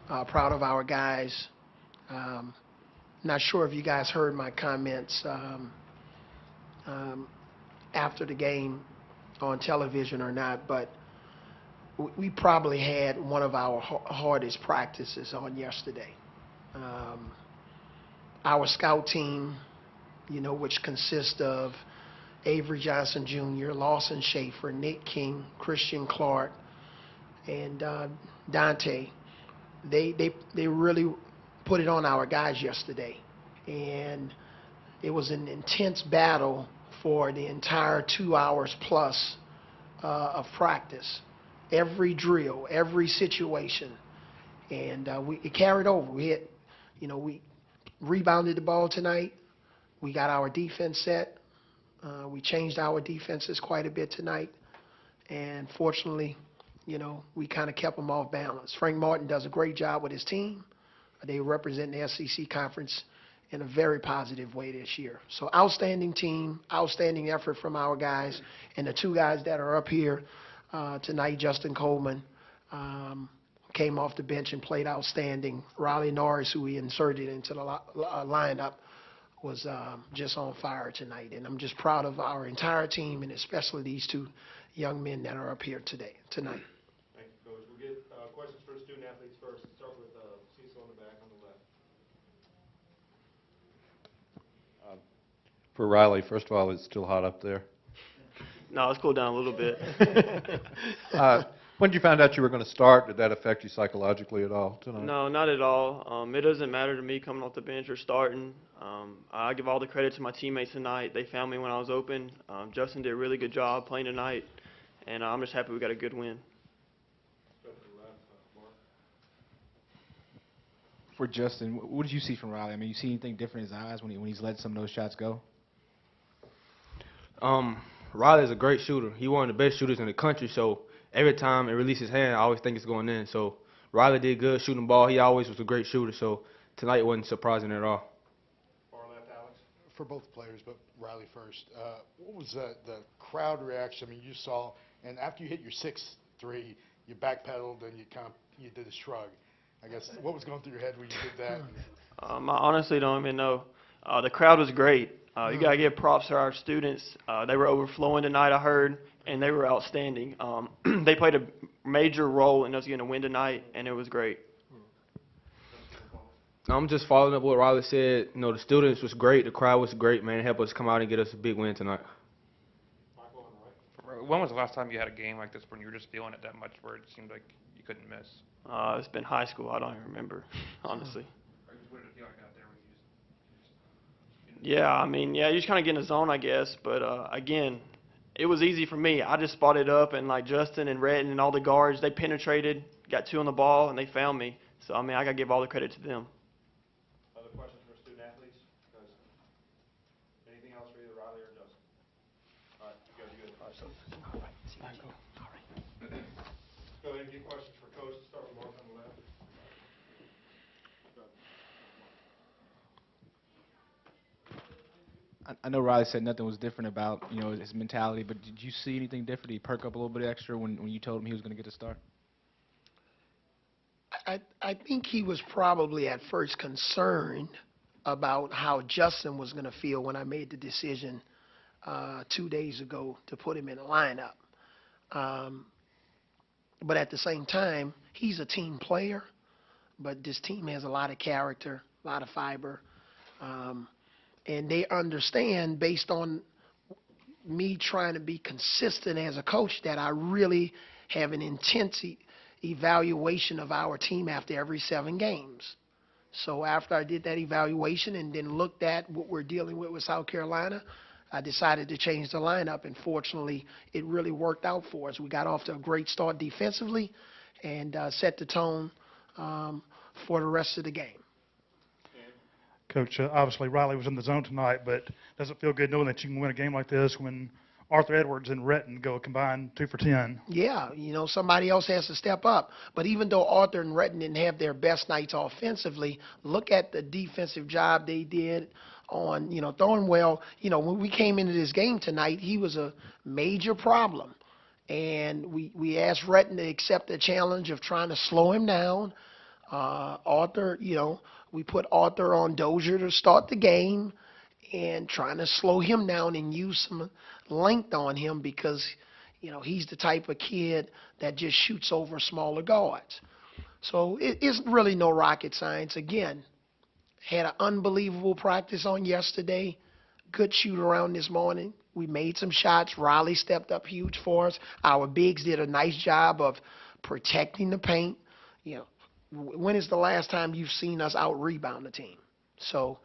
proud of our guys. Um, Not sure if you guys heard my comments um, after the game on television or not, but we probably had one of our hardest practices on yesterday. Um, our scout team, which consists of Avery Johnson Jr., Lawson Schaefer, Nick King, Christian Clark, and Dante, they really put it on our guys yesterday. And it was an intense battle for the entire 2 hours plus of practice. Every drill, every situation, and it carried over. We rebounded the ball tonight. We got our defense set. We changed our defenses quite a bit tonight, and fortunately, we kind of kept them off balance. Frank Martin does a great job with his team. They represent the SEC conference in a very positive way this year. So outstanding team, outstanding effort from our guys, and the two guys that are up here tonight, Justin Coleman, came off the bench and played outstanding. Riley Norris, who we inserted into the lineup, was just on fire tonight. And I'm just proud of our entire team, and especially these two young men that are up here tonight. Thank you, Coach. We'll get questions for the student athletes first. Let's start with Cecil in the back on the left. For Riley, first of all, it's still hot up there. No, it's cooled down a little bit. When did you find out you were going to start? Did that affect you psychologically at all tonight? No, not at all. It doesn't matter to me coming off the bench or starting. I give all the credit to my teammates tonight. They found me when I was open. Justin did a really good job playing tonight, and I'm just happy we got a good win. For Justin, what did you see from Riley? I mean, you see anything different in his eyes when he's let some of those shots go? Riley's a great shooter. He's one of the best shooters in the country, so every time it releases his hand, I always think it's going in. So Riley did good shooting the ball. He always was a great shooter, so tonight wasn't surprising at all. Far left, Alex. For both players, but Riley first. What was the crowd reaction? I mean, you saw, and after you hit your 6-3, you backpedaled and you did a shrug. I guess what was going through your head when you did that? I honestly don't even know. The crowd was great. You got to give props to our students. They were overflowing tonight, I heard, and they were outstanding. They played a major role in us getting a win tonight, and it was great. I'm just following up what Riley said. The students was great. The crowd was great, man. It helped us come out and get us a big win tonight. When was the last time you had a game like this when you were just feeling it that much where it seemed like you couldn't miss? It's been high school. I don't even remember, honestly. Yeah, I mean, you just kind of get in the zone, I guess. But, again, it was easy for me. I just spotted up, and, Justin and Retton and all the guards, they penetrated, got two on the ball, and they found me. So, I mean, I got to give all the credit to them. Other questions for student athletes? Because anything else for either Riley or Justin? All right, you guys are good. All right, so. All right. Let's go ahead and get questions for Coach. Start with Mark on the left. I know Riley said nothing was different about his mentality, but did you see anything different? Did he perk up a little bit extra when you told him he was going to get the start? I think he was probably at first concerned about how Justin was going to feel when I made the decision 2 days ago to put him in the lineup. But at the same time, he's a team player, but this team has a lot of character, a lot of fiber. And they understand, based on me trying to be consistent as a coach, that I really have an intense evaluation of our team after every 7 games. So after I did that evaluation and then looked at what we're dealing with South Carolina, I decided to change the lineup, and fortunately, it really worked out for us. We got off to a great start defensively and set the tone for the rest of the game. Coach, obviously Riley was in the zone tonight, but does it feel good knowing that you can win a game like this when Arthur Edwards and Retton go a combined 2 for 10? Yeah, somebody else has to step up. But even though Arthur and Retton didn't have their best nights offensively, look at the defensive job they did on, Thornwell. When we came into this game tonight, he was a major problem. And we asked Retton to accept the challenge of trying to slow him down. Arthur, we put Arthur on Dozier to start the game and trying to slow him down and use some length on him because, he's the type of kid that just shoots over smaller guards. So it isn't really no rocket science. Again, had an unbelievable practice on yesterday. Good shoot around this morning. We made some shots. Riley stepped up huge for us. Our bigs did a nice job of protecting the paint. When is the last time you've seen us out rebound the team? So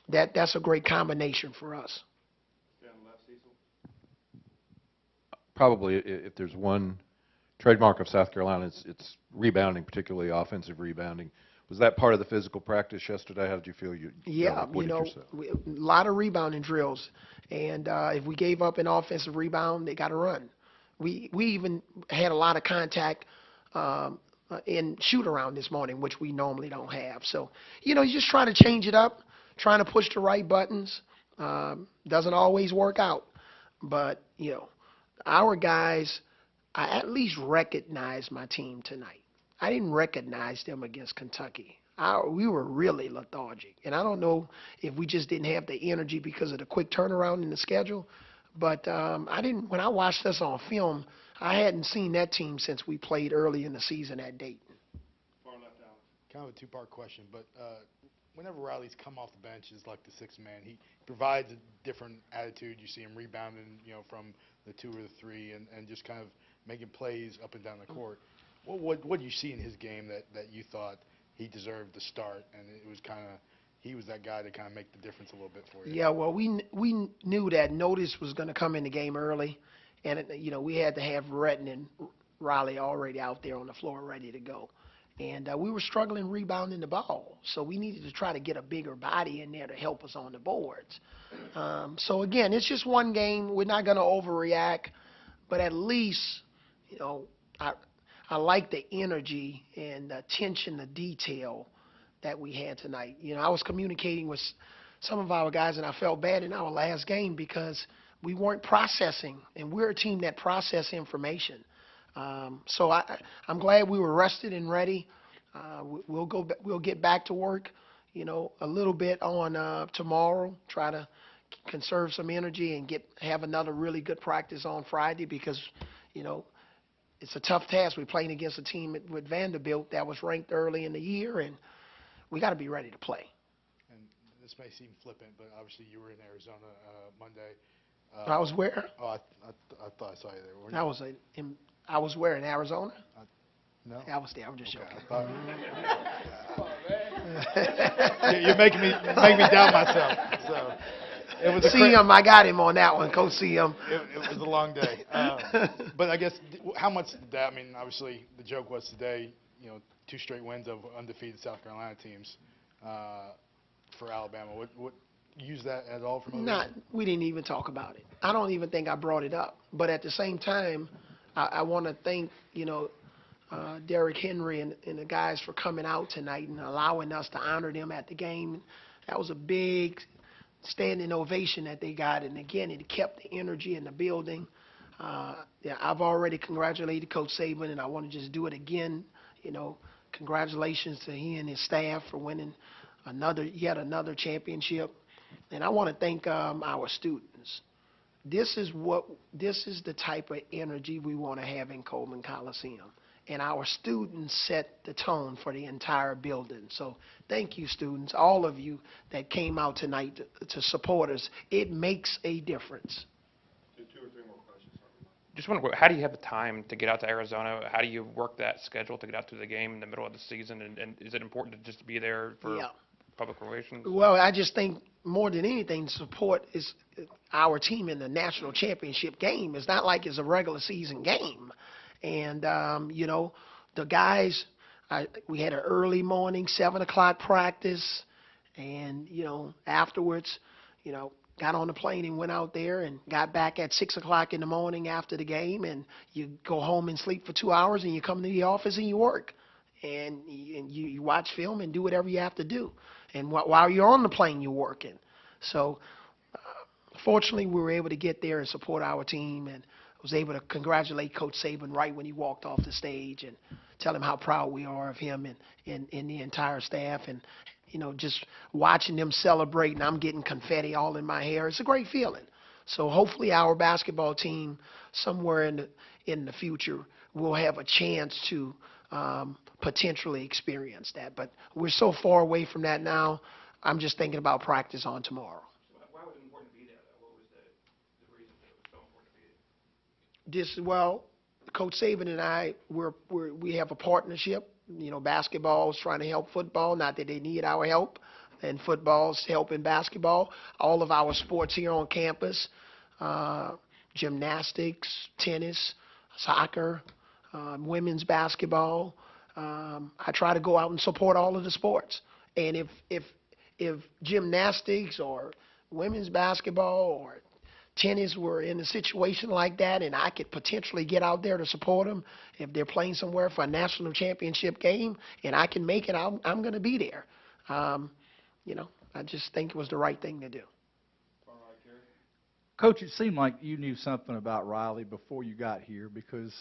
that's a great combination for us. Down left, Cecil. Probably if there's one trademark of South Carolina, it's rebounding, particularly offensive rebounding. Was that part of the physical practice yesterday? How did you feel? Yeah, what did you say? a lot of rebounding drills, and if we gave up an offensive rebound, they got to run. We even had a lot of contact in shoot around this morning, which we normally don't have. So, you just trying to change it up, trying to push the right buttons. Doesn't always work out, but our guys, I at least recognize my team tonight. I didn't recognize them against Kentucky. We were really lethargic. And I don't know if we just didn't have the energy because of the quick turnaround in the schedule. But when I watched us on film, I hadn't seen that team since we played early in the season at Dayton. Far left, Alex. Kind of a two-part question, but whenever Riley's come off the bench as like the sixth man, he provides a different attitude. You see him rebounding, from the 2 or the 3 and just kind of making plays up and down the court. What do you see in his game that you thought he deserved to start, and it was he was that guy to kind of make the difference a little bit for you? Yeah, well, we knew that notice was going to come in the game early, and we had to have Retton and Riley already out there on the floor ready to go, and we were struggling rebounding the ball, so we needed to try to get a bigger body in there to help us on the boards. So again, it's just one game. We're not going to overreact, but at least I like the energy and the attention to detail that we had tonight. I was communicating with some of our guys, and I felt bad in our last game because we weren't processing, and we're a team that process information. So I'm glad we were rested and ready. We'll get back to work, a little bit on tomorrow. Try to conserve some energy and have another really good practice on Friday because, it's a tough task. We're playing against a team with Vanderbilt that was ranked early in the year, and we got to be ready to play. And this may seem flippant, but obviously you were in Arizona Monday. I was where? Oh, I thought I saw you there. Weren't you? I was where, in Arizona? No. I was there. I'm just joking. You're making me doubt myself. So it was I got him on that one. Coach CM. It was a long day. But I guess how much did that? I mean, obviously the joke was today. 2 straight wins of undefeated South Carolina teams for Alabama. What use that at all for motivation? We didn't even talk about it. I don't even think I brought it up. But at the same time, I want to thank Derrick Henry and the guys for coming out tonight and allowing us to honor them at the game. That was a big standing ovation that they got, and again, it kept the energy in the building. I've already congratulated Coach Saban, and I want to just do it again. Congratulations to he and his staff for winning yet another championship. And I want to thank our students. This is the type of energy we want to have in Coleman Coliseum. And our students set the tone for the entire building. So thank you, students, all of you that came out tonight to support us. It makes a difference. 2 or 3 more questions. Just wonder, how do you have the time to get out to Arizona? How do you work that schedule to get out to the game in the middle of the season? And is it important to just be there for public relations? Well, I just think more than anything, support is our team in the national championship game. It's not like it's a regular season game. And, the guys, we had an early morning, 7 o'clock practice. And, afterwards, got on the plane and went out there and got back at 6 o'clock in the morning after the game. And you go home and sleep for 2 hours and you come to the office and you work. And you watch film and do whatever you have to do. And while you're on the plane, you're working. So, fortunately, we were able to get there and support our team, and I was able to congratulate Coach Saban right when he walked off the stage and tell him how proud we are of him and the entire staff. And, just watching them celebrate, and I'm getting confetti all in my hair. It's a great feeling. So hopefully our basketball team somewhere in the future will have a chance to potentially experience that. But we're so far away from that now. I'm just thinking about practice on tomorrow. Why was it important to be there, though? What was the reason that it was so important to be there? Well, Coach Saban and I, we have a partnership. Basketball is trying to help football. Not that they need our help, and football's helping basketball. All of our sports here on campus, gymnastics, tennis, soccer, women's basketball. I try to go out and support all of the sports. And if gymnastics or women's basketball or tennis were in a situation like that, and I could potentially get out there to support them if they're playing somewhere for a national championship game, and I can make it, I'm going to be there. I just think it was the right thing to do. Coach, it seemed like you knew something about Riley before you got here, because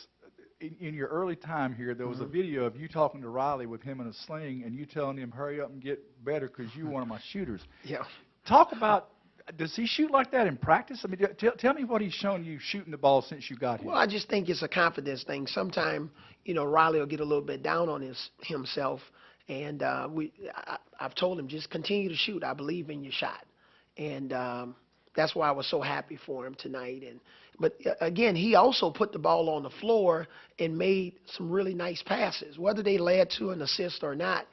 in your early time here, there was a video of you talking to Riley with him in a sling and you telling him, hurry up and get better because you're one of my shooters. Yeah. Talk about, does he shoot like that in practice? I mean, tell me what he's shown you shooting the ball since you got here. Well, I just think it's a confidence thing. Sometimes, Riley will get a little bit down on himself, and I've told him, just continue to shoot. I believe in your shot. And that's why I was so happy for him tonight. But again, he also put the ball on the floor and made some really nice passes. Whether they led to an assist or not,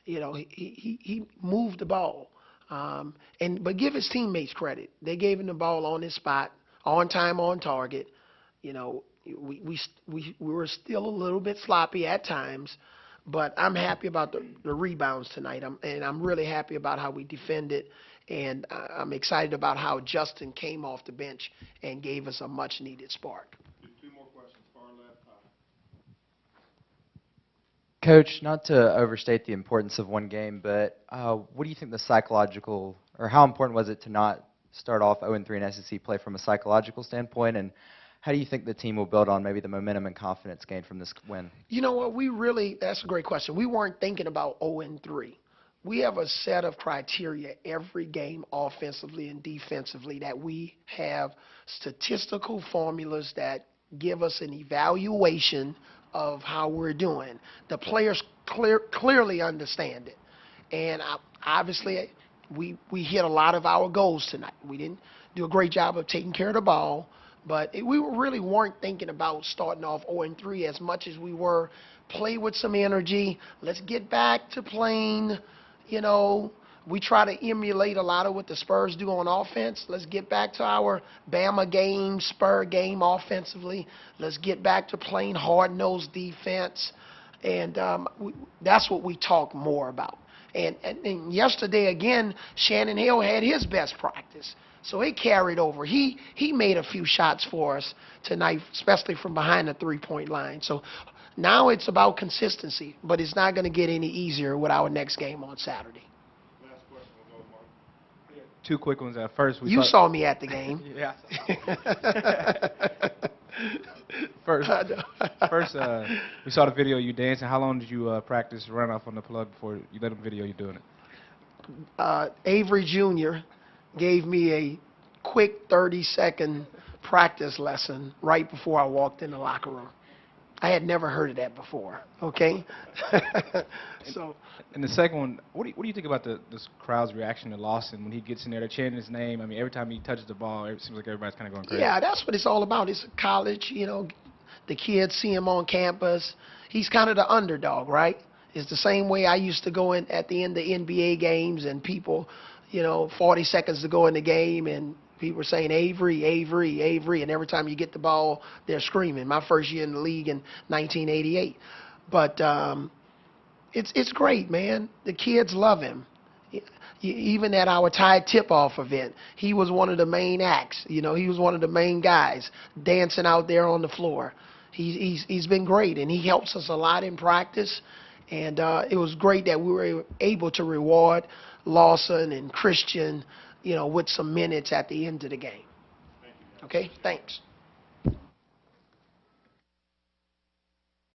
he moved the ball. But give his teammates credit. They gave him the ball on his spot, on time, on target. We were still a little bit sloppy at times, but I'm happy about the rebounds tonight. I'm really happy about how we defended, and I'm excited about how Justin came off the bench and gave us a much-needed spark. Two more questions, far left. Coach, not to overstate the importance of one game, but what do you think the psychological, or how important was it to not start off 0-3 in SEC play from a psychological standpoint, and how do you think the team will build on maybe the momentum and confidence gained from this win? You know what, that's a great question. We weren't thinking about 0-3. We have a set of criteria every game offensively and defensively that we have statistical formulas that give us an evaluation of how we're doing. The players clearly understand it. And obviously, we hit a lot of our goals tonight. We didn't do a great job of taking care of the ball, but we really weren't thinking about starting off 0-3 as much as we were play with some energy. Let's get back to playing, we try to emulate a lot of what the Spurs do on offense. Let's get back to our Bama game, Spur game offensively. Let's get back to playing hard-nosed defense. And that's what we talk more about. And yesterday, again, Shannon Hill had his best practice. So it carried over. He made a few shots for us tonight, especially from behind the three-point line. So now it's about consistency, but it's not going to get any easier with our next game on Saturday. Last question, we'll go to Mark. Two quick ones. First, You saw me at the game. Yeah. First, we saw the video of you dancing. How long did you practice run off on the plug before you let them video you doing it? Avery Jr. gave me a quick 30-second practice lesson right before I walked in the locker room. I had never heard of that before, okay? And the second one, what do you think about this crowd's reaction to Lawson when he gets in there? They're chanting his name. I mean, every time he touches the ball, it seems like everybody's kind of going crazy. Yeah, that's what it's all about. It's a college, the kids see him on campus. He's kind of the underdog, right? It's the same way I used to go in at the end of NBA games and people, 40 seconds to go in the game and people were saying, Avery, Avery, Avery, and every time you get the ball, they're screaming. My first year in the league in 1988. But it's great, man. The kids love him. Even at our Tide tip-off event, he was one of the main acts. He was one of the main guys dancing out there on the floor. He's been great, and he helps us a lot in practice. And it was great that we were able to reward Lawson and Christian, with some minutes at the end of the game. Okay, thanks.